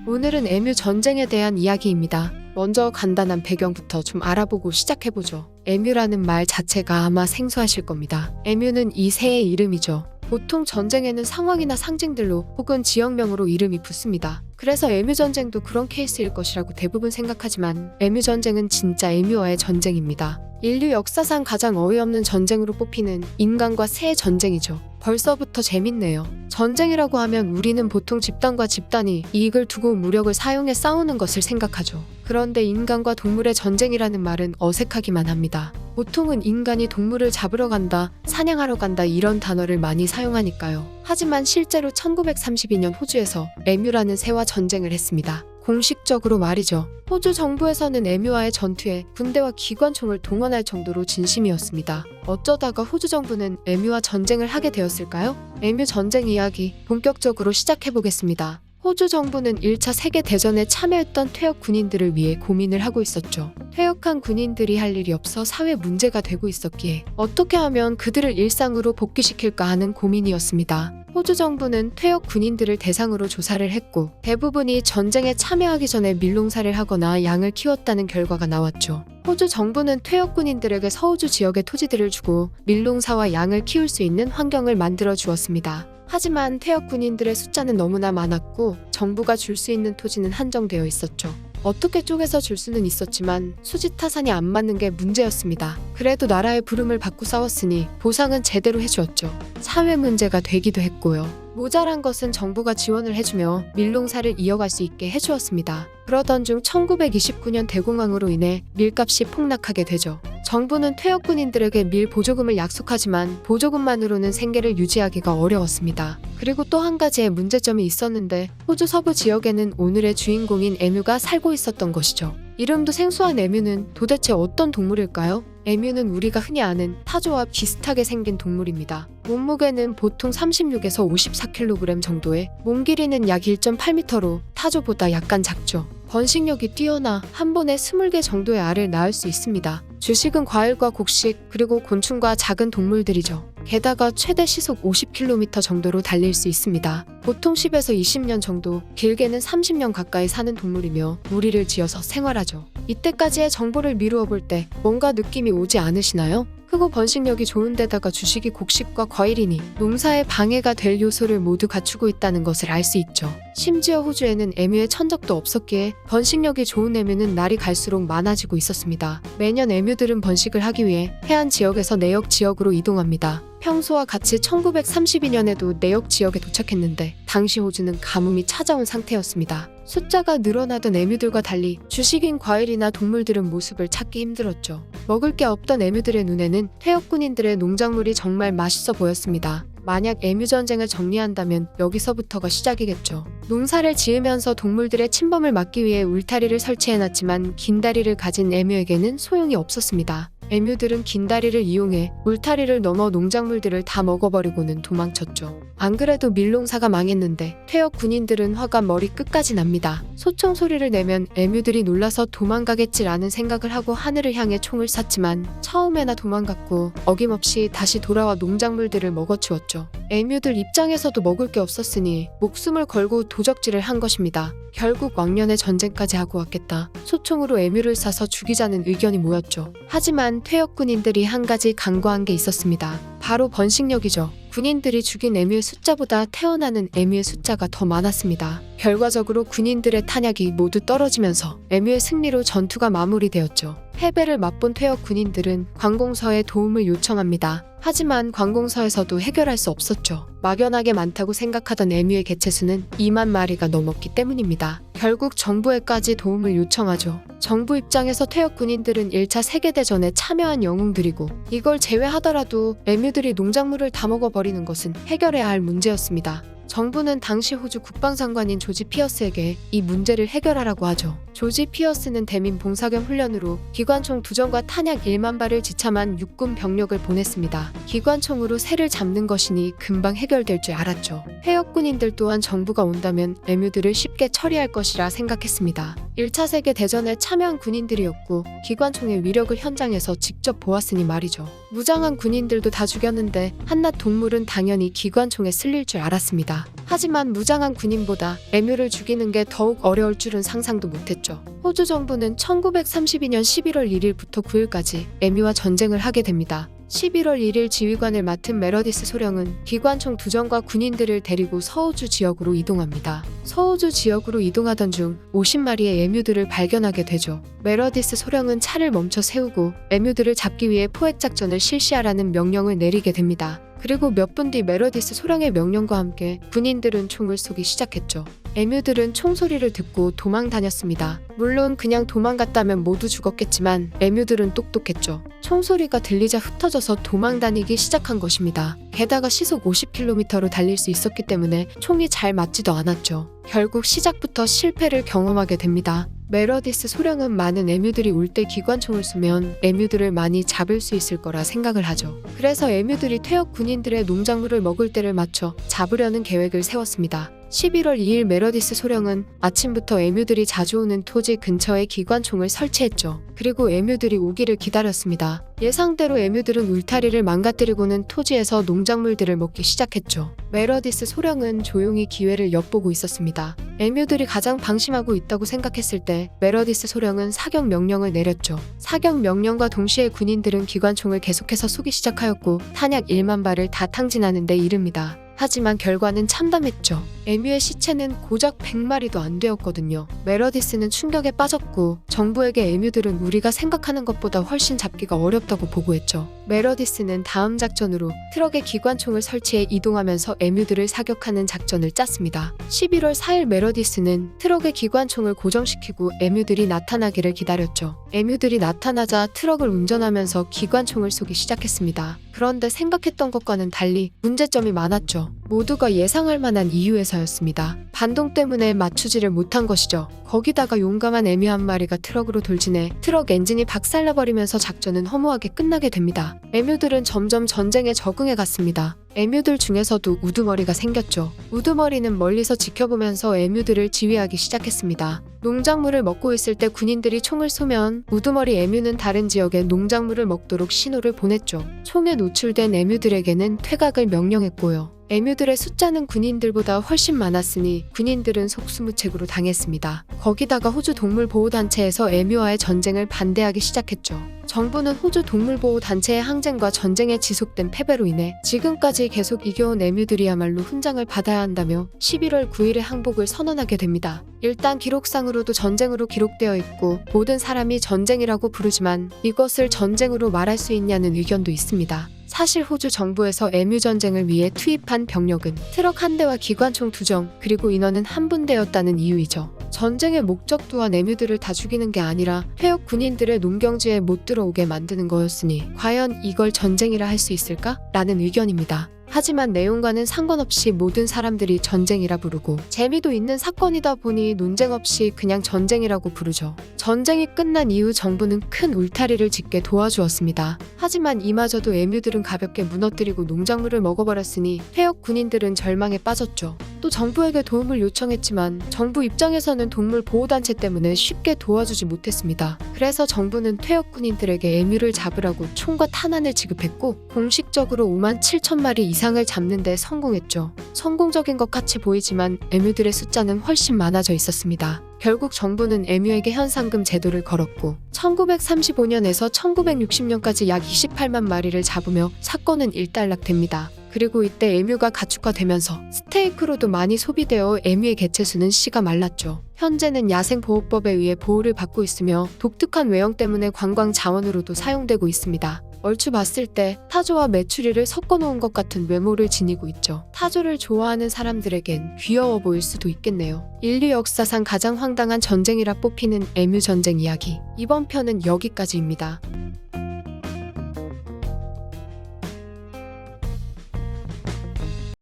오늘은 에뮤 전쟁에 대한 이야기입니다. 먼저 간단한 배경부터 좀 알아보고 시작해보죠. 에뮤라는 말 자체가 아마 생소하실 겁니다. 에뮤는 이 새의 이름이죠. 보통 전쟁에는 상황이나 상징들로 혹은 지역명으로 이름이 붙습니다. 그래서 에뮤 전쟁도 그런 케이스일 것이라고 대부분 생각하지만 에뮤 전쟁은 진짜 에뮤와의 전쟁입니다. 인류 역사상 가장 어이없는 전쟁으로 뽑히는 인간과 새의 전쟁이죠. 벌써부터 재밌네요. 전쟁이라고 하면 우리는 보통 집단과 집단이 이익을 두고 무력을 사용해 싸우는 것을 생각하죠. 그런데 인간과 동물의 전쟁이라는 말은 어색하기만 합니다. 보통은 인간이 동물을 잡으러 간다, 사냥하러 간다 이런 단어를 많이 사용하니까요. 하지만 실제로 1932년 호주에서 에뮤라는 새와 전쟁을 했습니다. 공식적으로 말이죠. 호주 정부에서는 에뮤와의 전투에 군대와 기관총을 동원할 정도로 진심이었습니다. 어쩌다가 호주 정부는 에뮤와 전쟁을 하게 되었을까요? 에뮤 전쟁 이야기 본격적으로 시작해보겠습니다. 호주 정부는 1차 세계대전에 참여했던 퇴역 군인들을 위해 고민을 하고 있었죠. 퇴역한 군인들이 할 일이 없어 사회 문제가 되고 있었기에 어떻게 하면 그들을 일상으로 복귀시킬까 하는 고민이었습니다. 호주 정부는 퇴역 군인들을 대상으로 조사를 했고 대부분이 전쟁에 참여하기 전에 밀농사를 하거나 양을 키웠다는 결과가 나왔죠. 호주 정부는 퇴역 군인들에게 서호주 지역의 토지들을 주고 밀농사와 양을 키울 수 있는 환경을 만들어 주었습니다. 하지만 퇴역 군인들의 숫자는 너무나 많았고 정부가 줄 수 있는 토지는 한정되어 있었죠. 어떻게 쪼개서 줄 수는 있었지만 수지 타산이 안 맞는 게 문제였습니다. 그래도 나라의 부름을 받고 싸웠으니 보상은 제대로 해주었죠. 사회 문제가 되기도 했고요. 모자란 것은 정부가 지원을 해주며 밀농사를 이어갈 수 있게 해주었습니다. 그러던 중 1929년 대공황으로 인해 밀값이 폭락하게 되죠. 정부는 퇴역 군인들에게 밀 보조금을 약속하지만 보조금만으로는 생계를 유지하기가 어려웠습니다. 그리고 또 한 가지의 문제점이 있었는데 호주 서부 지역에는 오늘의 주인공인 에뮤가 살고 있었던 것이죠. 이름도 생소한 에뮤는 도대체 어떤 동물일까요? 에뮤는 우리가 흔히 아는 타조와 비슷하게 생긴 동물입니다. 몸무게는 보통 36에서 54kg 정도에 몸 길이는 약 1.8m로 타조보다 약간 작죠. 번식력이 뛰어나 한 번에 20개 정도의 알을 낳을 수 있습니다. 주식은 과일과 곡식 그리고 곤충과 작은 동물들이죠. 게다가 최대 시속 50km 정도로 달릴 수 있습니다. 보통 10에서 20년 정도, 길게는 30년 가까이 사는 동물이며 무리를 지어서 생활하죠. 이때까지의 정보를 미루어 볼 때 뭔가 느낌이 오지 않으시나요? 크고 번식력이 좋은 데다가 주식이 곡식과 과일이니 농사에 방해가 될 요소를 모두 갖추고 있다는 것을 알 수 있죠. 심지어 호주에는 에뮤의 천적도 없었기에 번식력이 좋은 에뮤는 날이 갈수록 많아지고 있었습니다. 매년 에뮤들은 번식을 하기 위해 해안 지역에서 내역 지역으로 이동합니다. 평소와 같이 1932년에도 내역 지역에 도착했는데 당시 호주는 가뭄이 찾아온 상태였습니다. 숫자가 늘어나던 에뮤들과 달리 주식인 과일이나 동물들은 모습을 찾기 힘들었죠. 먹을 게 없던 에뮤들의 눈에는 퇴역 군인들의 농작물이 정말 맛있어 보였습니다. 만약 에뮤 전쟁을 정리한다면 여기서부터가 시작이겠죠. 농사를 지으면서 동물들의 침범을 막기 위해 울타리를 설치해놨지만 긴 다리를 가진 에뮤에게는 소용이 없었습니다. 에뮤들은 긴 다리를 이용해 울타리를 넘어 농작물들을 다 먹어버리고는 도망쳤죠. 안 그래도 밀농사가 망했는데 퇴역 군인들은 화가 머리 끝까지 납니다. 소총 소리를 내면 에뮤들이 놀라서 도망가겠지라는 생각을 하고 하늘을 향해 총을 쐈지만 처음에나 도망갔고 어김없이 다시 돌아와 농작물들을 먹어치웠죠. 에뮤들 입장에서도 먹을 게 없었으니 목숨을 걸고 도적질을 한 것입니다. 결국 왕년에 전쟁까지 하고 왔겠다. 소총으로 에뮤를 쏴서 죽이자는 의견이 모였죠. 하지만 퇴역 군인들이 한 가지 간과한 게 있었습니다. 바로 번식력이죠. 군인들이 죽인 에뮤의 숫자보다 태어나는 에뮤의 숫자가 더 많았습니다. 결과적으로 군인들의 탄약이 모두 떨어지면서 에뮤의 승리로 전투가 마무리되었죠. 패배를 맛본 퇴역 군인들은 관공서에 도움을 요청합니다. 하지만 관공서에서도 해결할 수 없었죠. 막연하게 많다고 생각하던 에뮤의 개체수는 2만 마리가 넘었기 때문입니다. 결국 정부에까지 도움을 요청하죠. 정부 입장에서 퇴역 군인들은 1차 세계대전에 참여한 영웅들이고 이걸 제외하더라도 에뮤들이 농작물을 다 먹어버리는 것은 해결해야 할 문제였습니다. 정부는 당시 호주 국방장관인 조지 피어스에게 이 문제를 해결하라고 하죠. 조지 피어스는 대민 봉사 겸 훈련으로 기관총 2정과 탄약 1만 발을 지참한 육군 병력을 보냈습니다. 기관총으로 새를 잡는 것이니 금방 해결될 줄 알았죠. 퇴역 군인들 또한 정부가 온다면 에뮤들을 쉽게 처리할 것이라 생각했습니다. 1차 세계대전에 참여한 군인들이었고 기관총의 위력을 현장에서 직접 보았으니 말이죠. 무장한 군인들도 다 죽였는데 한낱 동물은 당연히 기관총에 쓸릴 줄 알았습니다. 하지만 무장한 군인보다 에뮤를 죽이는 게 더욱 어려울 줄은 상상도 못했죠. 호주 정부는 1932년 11월 1일부터 9일까지 에뮤와 전쟁을 하게 됩니다. 11월 1일 지휘관을 맡은 메러디스 소령은 기관총 2정과 군인들을 데리고 서호주 지역으로 이동합니다. 서호주 지역으로 이동하던 중 50마리의 에뮤들을 발견하게 되죠. 메러디스 소령은 차를 멈춰 세우고 에뮤들을 잡기 위해 포획작전을 실시하라는 명령을 내리게 됩니다. 그리고 몇 분 뒤 메러디스 소령의 명령과 함께 군인들은 총을 쏘기 시작했죠. 에뮤들은 총소리를 듣고 도망 다녔습니다. 물론 그냥 도망갔다면 모두 죽었겠지만 에뮤들은 똑똑했죠. 총소리가 들리자 흩어져서 도망 다니기 시작한 것입니다. 게다가 시속 50km로 달릴 수 있었기 때문에 총이 잘 맞지도 않았죠. 결국 시작부터 실패를 경험하게 됩니다. 메러디스 소령은 많은 에뮤들이 올 때 기관총을 쏘면 에뮤들을 많이 잡을 수 있을 거라 생각을 하죠. 그래서 에뮤들이 퇴역 군인들의 농작물을 먹을 때를 맞춰 잡으려는 계획을 세웠습니다. 11월 2일 메러디스 소령은 아침부터 에뮤들이 자주 오는 토지 근처에 기관총을 설치했죠. 그리고 에뮤들이 오기를 기다렸습니다. 예상대로 에뮤들은 울타리를 망가뜨리고는 토지에서 농작물들을 먹기 시작했죠. 메러디스 소령은 조용히 기회를 엿보고 있었습니다. 에뮤들이 가장 방심하고 있다고 생각했을 때 메러디스 소령은 사격 명령을 내렸죠. 사격 명령과 동시에 군인들은 기관총을 계속해서 쏘기 시작하였고 탄약 1만 발을 다 탕진하는 데 이릅니다. 하지만 결과는 참담했죠. 에뮤의 시체는 고작 100마리도 안 되었거든요. 메러디스는 충격에 빠졌고 정부에게 에뮤들은 우리가 생각하는 것보다 훨씬 잡기가 어렵다고 보고했죠. 메러디스는 다음 작전으로 트럭에 기관총을 설치해 이동하면서 에뮤들을 사격하는 작전을 짰습니다. 11월 4일 메러디스는 트럭에 기관총을 고정시키고 에뮤들이 나타나기를 기다렸죠. 에뮤들이 나타나자 트럭을 운전하면서 기관총을 쏘기 시작했습니다. 그런데 생각했던 것과는 달리 문제점이 많았죠. 모두가 예상할 만한 이유에서였습니다. 반동 때문에 맞추지를 못한 것이죠. 거기다가 용감한 에뮤 한 마리가 트럭으로 돌진해 트럭 엔진이 박살나버리면서 작전은 허무하게 끝나게 됩니다. 에뮤들은 점점 전쟁에 적응해 갔습니다. 에뮤들 중에서도 우두머리가 생겼죠. 우두머리는 멀리서 지켜보면서 에뮤들을 지휘하기 시작했습니다. 농작물을 먹고 있을 때 군인들이 총을 쏘면 우두머리 에뮤는 다른 지역에 농작물을 먹도록 신호를 보냈죠. 총에 노출된 에뮤들에게는 퇴각을 명령했고요. 에뮤들의 숫자는 군인들보다 훨씬 많았으니 군인들은 속수무책으로 당했습니다. 거기다가 호주 동물보호단체에서 에뮤와의 전쟁을 반대하기 시작했죠. 정부는 호주 동물보호단체의 항쟁과 전쟁에 지속된 패배로 인해 지금까지 계속 이겨온 에뮤들이야말로 훈장을 받아야 한다며 11월 9일에 항복을 선언하게 됩니다. 일단 기록상으로도 전쟁으로 기록되어 있고 모든 사람이 전쟁이라고 부르지만 이것을 전쟁으로 말할 수 있냐는 의견도 있습니다. 사실 호주 정부에서 에뮤 전쟁을 위해 투입한 병력은 트럭 한 대와 기관총 2정 그리고 인원은 한 분대였다는 이유이죠. 전쟁의 목적 또한 에뮤들을 다 죽이는 게 아니라 퇴역 군인들의 농경지에 못 들어오게 만드는 거였으니 과연 이걸 전쟁이라 할 수 있을까? 라는 의견입니다. 하지만 내용과는 상관없이 모든 사람들이 전쟁이라 부르고 재미도 있는 사건이다 보니 논쟁 없이 그냥 전쟁이라고 부르죠. 전쟁이 끝난 이후 정부는 큰 울타리를 짓게 도와주었습니다. 하지만 이마저도 에뮤들은 가볍게 무너뜨리고 농작물을 먹어버렸으니 퇴역 군인들은 절망에 빠졌죠. 또 정부에게 도움을 요청했지만 정부 입장에서는 동물 보호단체 때문에 쉽게 도와주지 못했습니다. 그래서 정부는 퇴역 군인들에게 에뮤를 잡으라고 총과 탄환을 지급했고 공식적으로 5만 7천 마리 이상을 잡는 데 성공했죠. 성공적인 것 같이 보이지만 에뮤들의 숫자는 훨씬 많아져 있었습니다. 결국 정부는 에뮤에게 현상금 제도를 걸었고 1935년에서 1960년까지 약 28만 마리를 잡으며 사건은 일단락됩니다. 그리고 이때 에뮤가 가축화되면서 스테이크로도 많이 소비되어 에뮤의 개체수는 씨가 말랐죠. 현재는 야생보호법에 의해 보호를 받고 있으며 독특한 외형 때문에 관광 자원으로도 사용되고 있습니다. 얼추 봤을 때 타조와 메추리를 섞어놓은 것 같은 외모를 지니고 있죠. 타조를 좋아하는 사람들에겐 귀여워 보일 수도 있겠네요. 인류 역사상 가장 황당한 전쟁이라 뽑히는 에뮤 전쟁 이야기. 이번 편은 여기까지입니다.